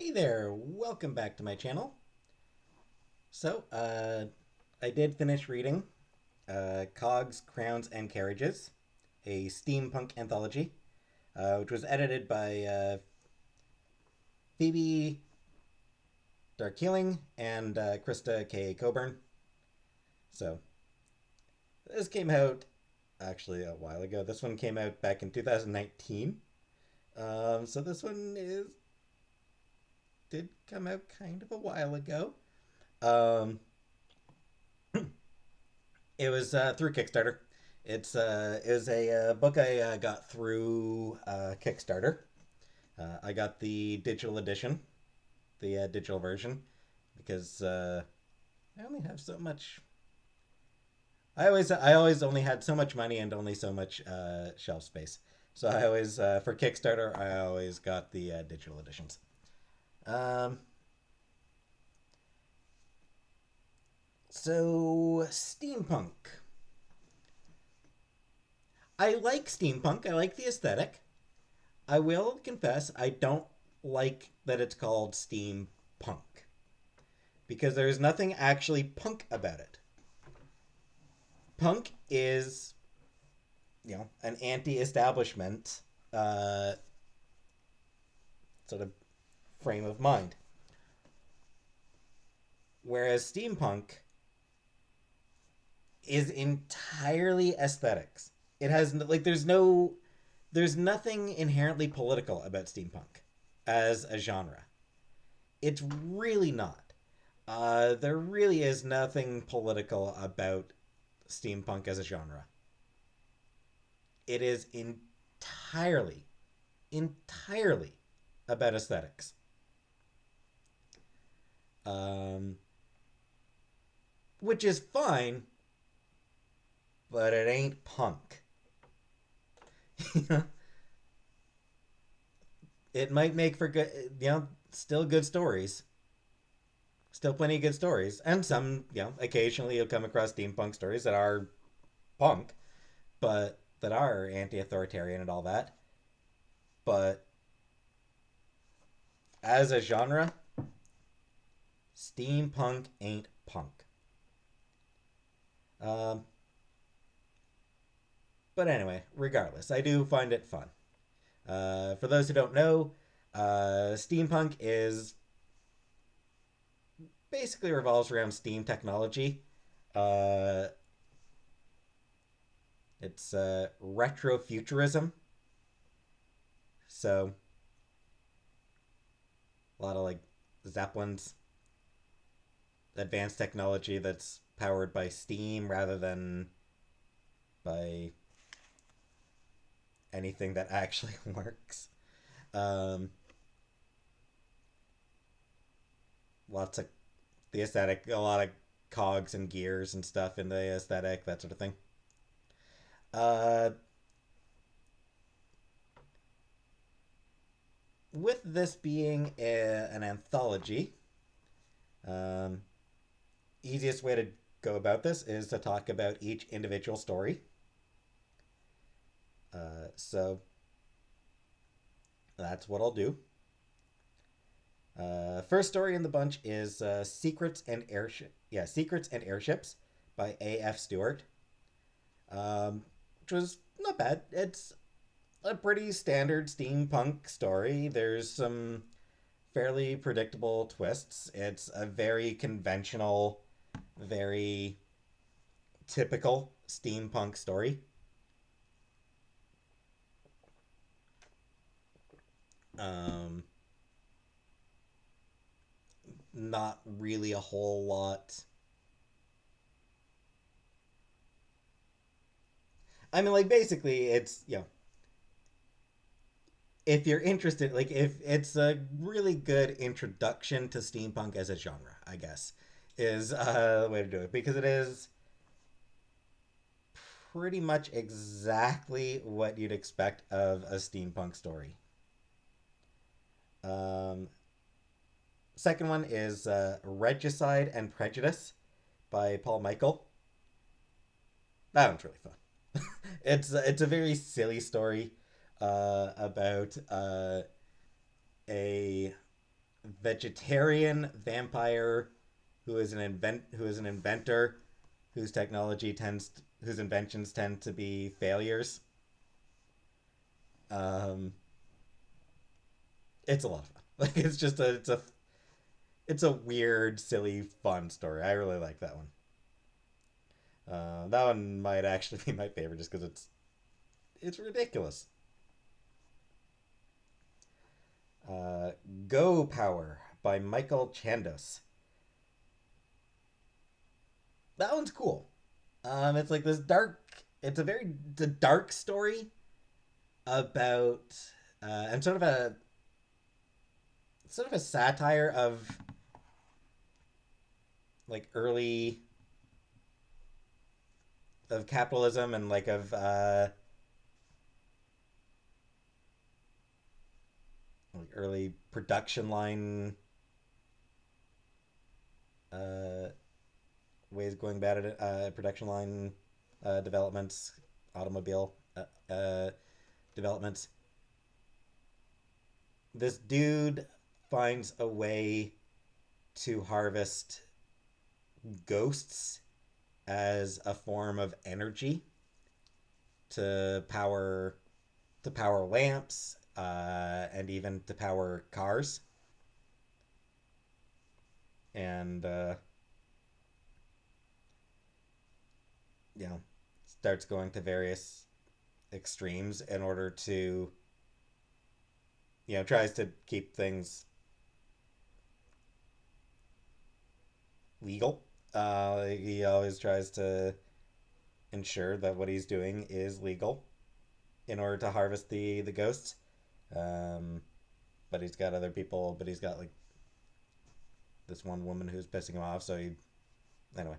Hey there, welcome back to my channel. So, I did finish reading Cogs, Crowns, and Carriages, a steampunk anthology, which was edited by Phoebe Darkeeling and Krista K. Coburn. So, this came out actually a while ago. This one came out back in 2019. So this one did come out kind of a while ago. Um, It was through Kickstarter. It was a book I got through Kickstarter. I got the digital edition, the digital version, because I only have so much. I always only had so much money and only so much shelf space. So I always for Kickstarter I always got the digital editions. Um, so steampunk. I like steampunk. I like the aesthetic. I will confess I don't like that it's called steampunk because there's nothing actually punk about it. Punk is, an anti-establishment uh, sort of frame of mind, whereas steampunk is entirely aesthetics. It has like there's nothing inherently political about steampunk as a genre. It's really not. There really is nothing political about steampunk as a genre. It is entirely about aesthetics. Um, which is fine, but it ain't punk. It might make for good, still good stories. Still plenty of good stories. And some, occasionally you'll come across steampunk stories that are punk, but that are anti authoritarian and all that. But as a genre, steampunk ain't punk. Um, but anyway, regardless, I do find it fun. For those who don't know, steampunk is basically revolves around steam technology. Uh, it's retrofuturism, so a lot of like zeppelins, advanced technology that's powered by steam rather than by anything that actually works. Um, Lots of the aesthetic, a lot of cogs and gears and stuff in the aesthetic, that sort of thing. Uh, with this being an anthology, um, easiest way to go about this is to talk about each individual story. So that's what I'll do. First story in the bunch is Secrets and Airships by A.F. Stewart, which was not bad. It's a pretty standard steampunk story. There's some fairly predictable twists. It's a very conventional, very typical steampunk story. Um, Not really a whole lot. I mean, like basically, it's if you're interested, like if it's a really good introduction to steampunk as a genre, I guess is the way to do it because it is pretty much exactly what you'd expect of a steampunk story. Um, Second one is Regicide and Prejudice by Paul Michael. That one's really fun. It's a very silly story about a vegetarian vampire who is an inventor whose inventions tend to be failures. Um, it's a lot of fun. Like it's a weird, silly, fun story. I really like that one. That one might actually be my favorite just because it's ridiculous. Uh, Go Power by Michael Chandos. That one's cool. It's like this dark. It's a dark story about and sort of a satire of like early of capitalism and like of like early production line uh, ways going bad at it. Production line developments, automobile developments. This dude finds a way to harvest ghosts as a form of energy to power lamps and even to power cars and you know starts going to various extremes in order to tries to keep things legal. He always tries to ensure that what he's doing is legal in order to harvest the ghosts. Um, but he's got other people. But he's got like this one woman who's pissing him off. So he anyway,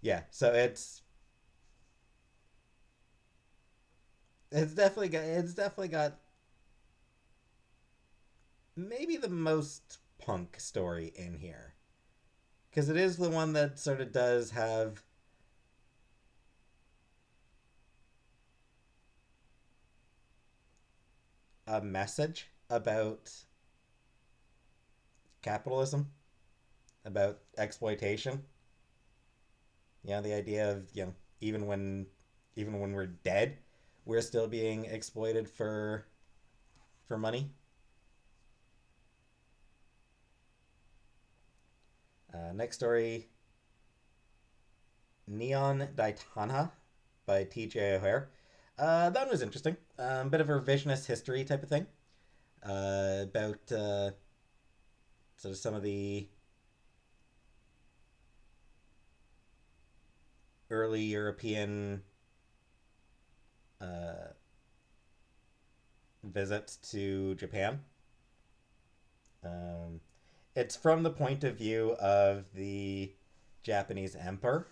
yeah. So it's definitely got maybe the most punk story in here because it is the one that sort of does have a message about capitalism, about exploitation. The idea of even when even when we're dead, we're still being exploited for money. Next story, Neon Daytana by T.J. O'Hare. That one was interesting. Bit of a revisionist history type of thing about sort of some of the early European uh, visits to Japan. Um, it's from the point of view of the Japanese emperor,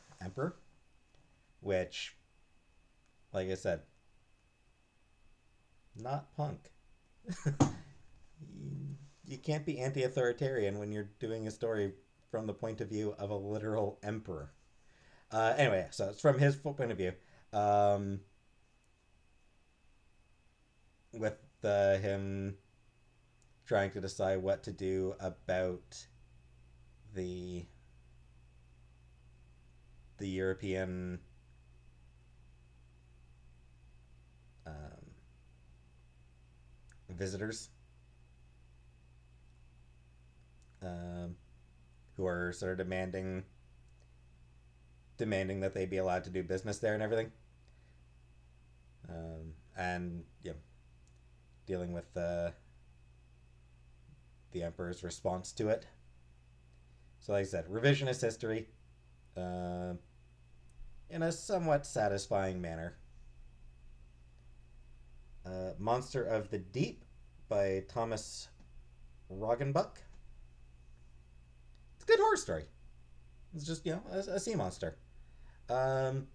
which, like I said, not punk. You can't be anti-authoritarian when you're doing a story from the point of view of a literal emperor. Anyway, so it's from his point of view, um, with him trying to decide what to do about the European um, visitors um, who are sort of demanding that they be allowed to do business there and everything, and dealing with the emperor's response to it. So, like I said, revisionist history uh, in a somewhat satisfying manner. Monster of the Deep by Thomas Roggenbuck. It's a good horror story. It's just a sea monster. Um,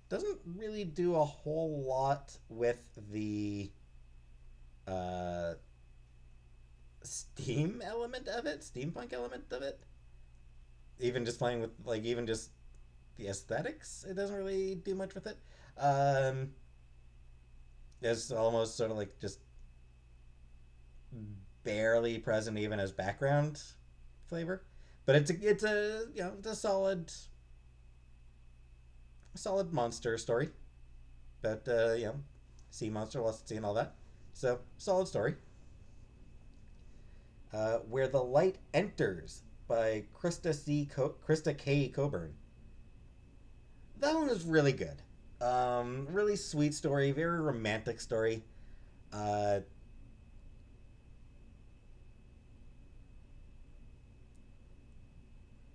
doesn't really do a whole lot with the uh, steampunk element of it. Even just playing with even just the aesthetics, it doesn't really do much with it. Um, it's almost sort of like just barely present even as background. flavor. But it's a it's a solid monster story about sea monster lost at sea and all that. So solid story. Where the Light Enters by Krista K. Coburn. That one is really good. Really sweet story, very romantic story. Uh,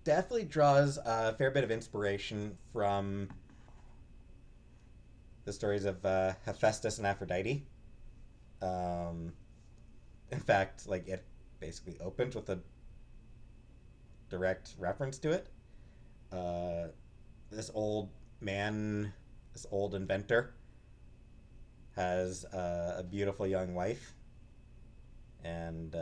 Definitely draws a fair bit of inspiration from the stories of Hephaestus and Aphrodite. Um, in fact, like it basically opens with a direct reference to it. Uh, this old man, this old inventor, has a beautiful young wife, and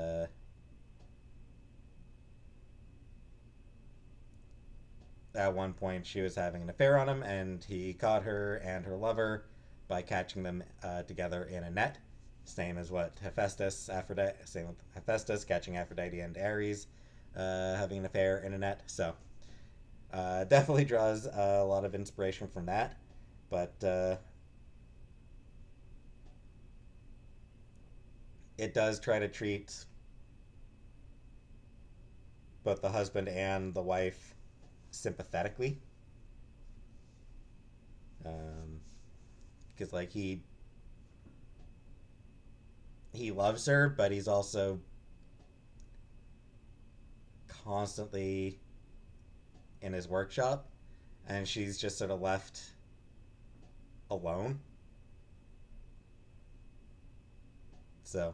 at one point she was having an affair on him, and he caught her and her lover by catching them together in a net. Same as what Hephaestus, Aphrodite, same with Hephaestus catching Aphrodite and Ares having an affair in a net. So definitely draws a lot of inspiration from that. But it does try to treat both the husband and the wife sympathetically. Because like he loves her, but he's also constantly in his workshop, and she's just sort of left alone. So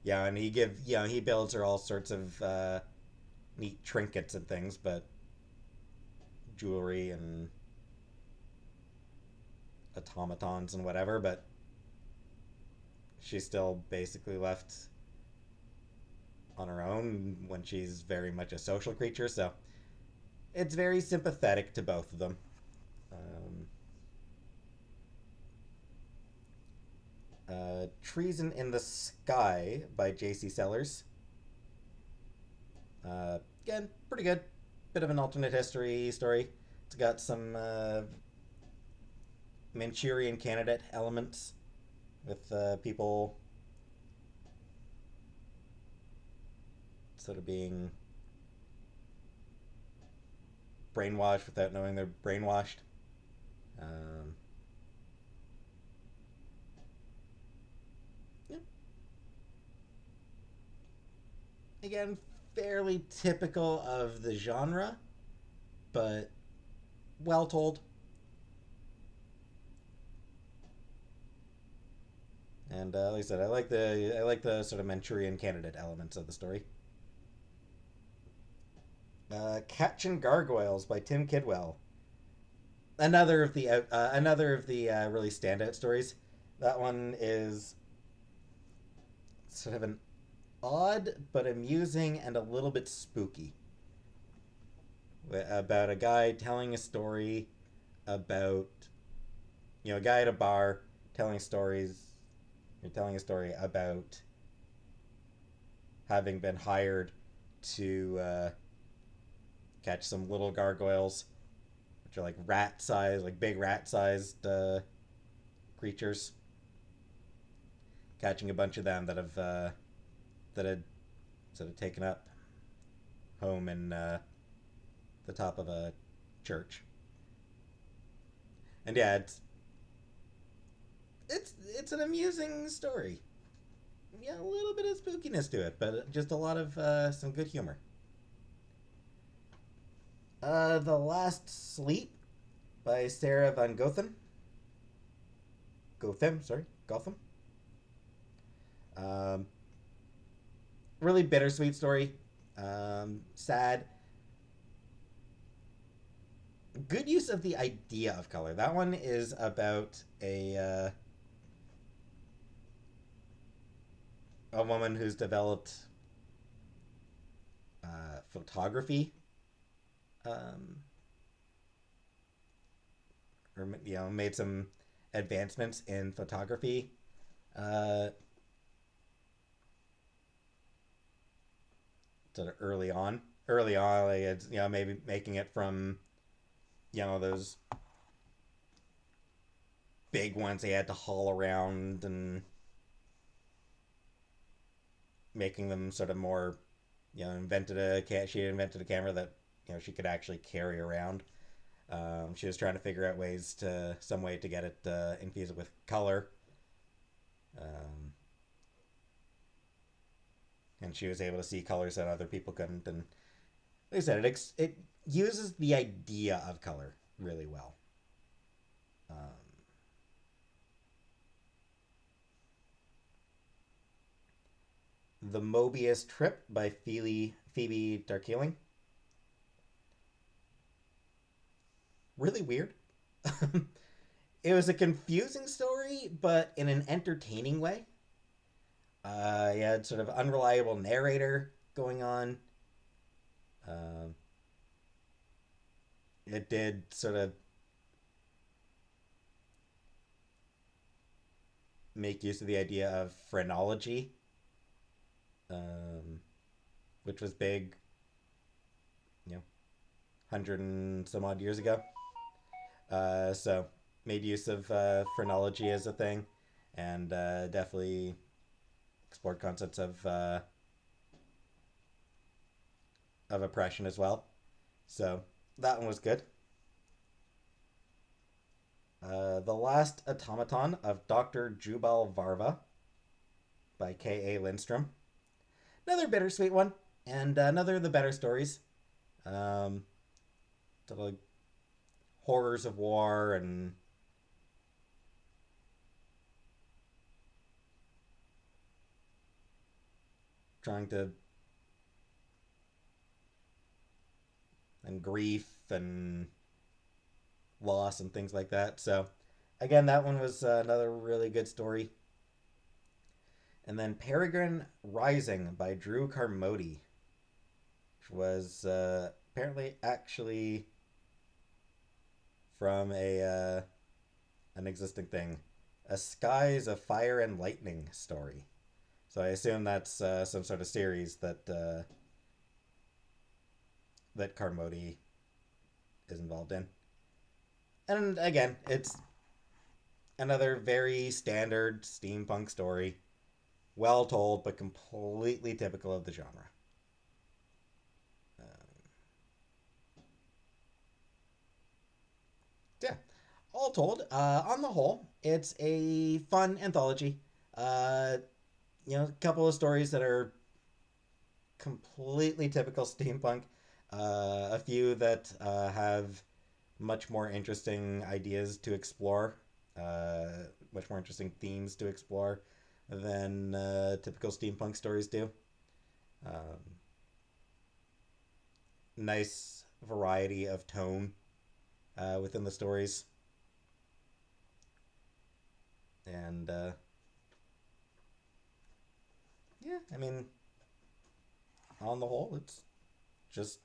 yeah, and he builds her all sorts of neat trinkets and things, but jewelry and automatons and whatever. But she's still basically left on her own when she's very much a social creature. So it's very sympathetic to both of them. Um, Treason in the Sky by J.C. Sellers. Again, pretty good. Bit of an alternate history story. It's got some Manchurian candidate elements with people sort of being brainwashed without knowing they're brainwashed. Um, yeah. Again, fairly typical of the genre, but well told. And like I said, I like the sort of Manchurian candidate elements of the story. Catchin' Gargoyles by Tim Kidwell. Another of the really standout stories. That one is sort of an odd but amusing and a little bit spooky about a guy telling a story about a guy at a bar telling stories. You're telling a story about having been hired to catch some little gargoyles, which are like rat sized, like big rat sized creatures. Catching a bunch of them that had sort of taken up home in the top of a church. And yeah, it's an amusing story. Yeah, a little bit of spookiness to it, but just a lot of some good humor. The Last Sleep by Sarah Van Gotham. Gotham, sorry, Gotham. Um, Really bittersweet story. Sad. Good use of the idea of color. That one is about a woman who's developed photography, um, or made some advancements in photography uh, sort of early on, like it's, maybe making it from those big ones they had to haul around and making them sort of more, she invented a camera that she could actually carry around. She was trying to figure out some way to get it infused with color, um, and she was able to see colors that other people couldn't. And like I said, it uses the idea of color really well. Um, the Mobius Trip by Phoebe Darkeeling. Really weird. It was a confusing story, but in an entertaining way. You had sort of unreliable narrator going on. Um, it did sort of make use of the idea of phrenology, um, which was big, 100 and some odd years ago. So made use of phrenology as a thing, and definitely explored concepts of oppression as well. So that one was good. The Last Automaton of Dr. Jubal Varva by K.A. Lindstrom. Another bittersweet one, and another of the better stories. Um, sort of like horrors of war and trying to and grief and loss and things like that. So again, that one was another really good story. And then Peregrine Rising by Drew Carmody, which was apparently actually from a an existing thing, a Skies of Fire and Lightning story. So I assume that's some sort of series that Carmody is involved in. And again, it's another very standard steampunk story, well told but completely typical of the genre. Yeah, all told, on the whole, it's a fun anthology. Uh, a couple of stories that are completely typical steampunk. A few that have much more interesting ideas to explore, uh, much more interesting themes to explore than typical steampunk stories do. Um, nice variety of tone within the stories, and yeah, I mean, on the whole, it's just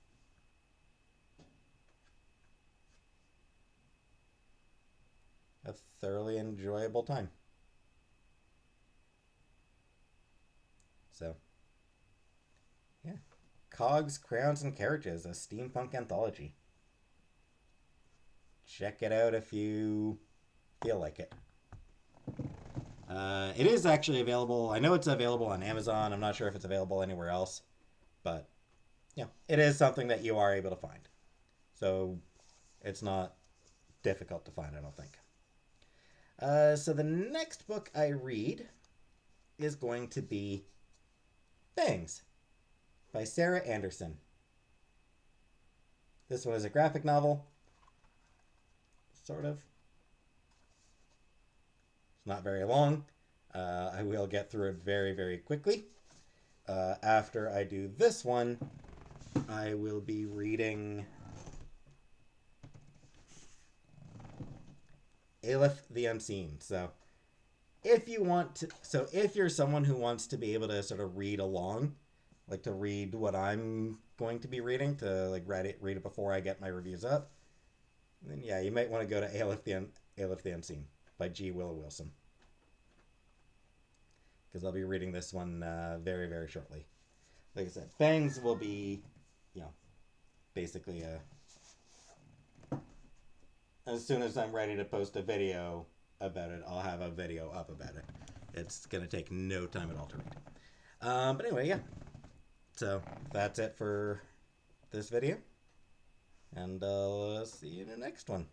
a thoroughly enjoyable time. So, yeah. Cogs, Crowns, and Carriages, a steampunk anthology. Check it out if you feel like it. It is actually available. I know it's available on Amazon. I'm not sure if it's available anywhere else, but yeah, it is something that you are able to find. So it's not difficult to find, I don't think. So the next book I read is going to be Bangs by Sarah Anderson. This one is a graphic novel, sort of. It's not very long. I will get through it very, very quickly. After I do this one, I will be reading Aleph the Unseen. If you're someone who wants to be able to sort of read along, like to read what I'm going to be reading, to like read it before I get my reviews up, then yeah, you might want to go to Aleph the Unseen by G. Willow Wilson, because I'll be reading this one very, very shortly. Like I said, Fangs will be, you know, basically as soon as I'm ready to post a video about it, I'll have a video up about it. It's gonna take no time at all to read. But anyway, yeah. So that's it for this video, and I'll see you in the next one.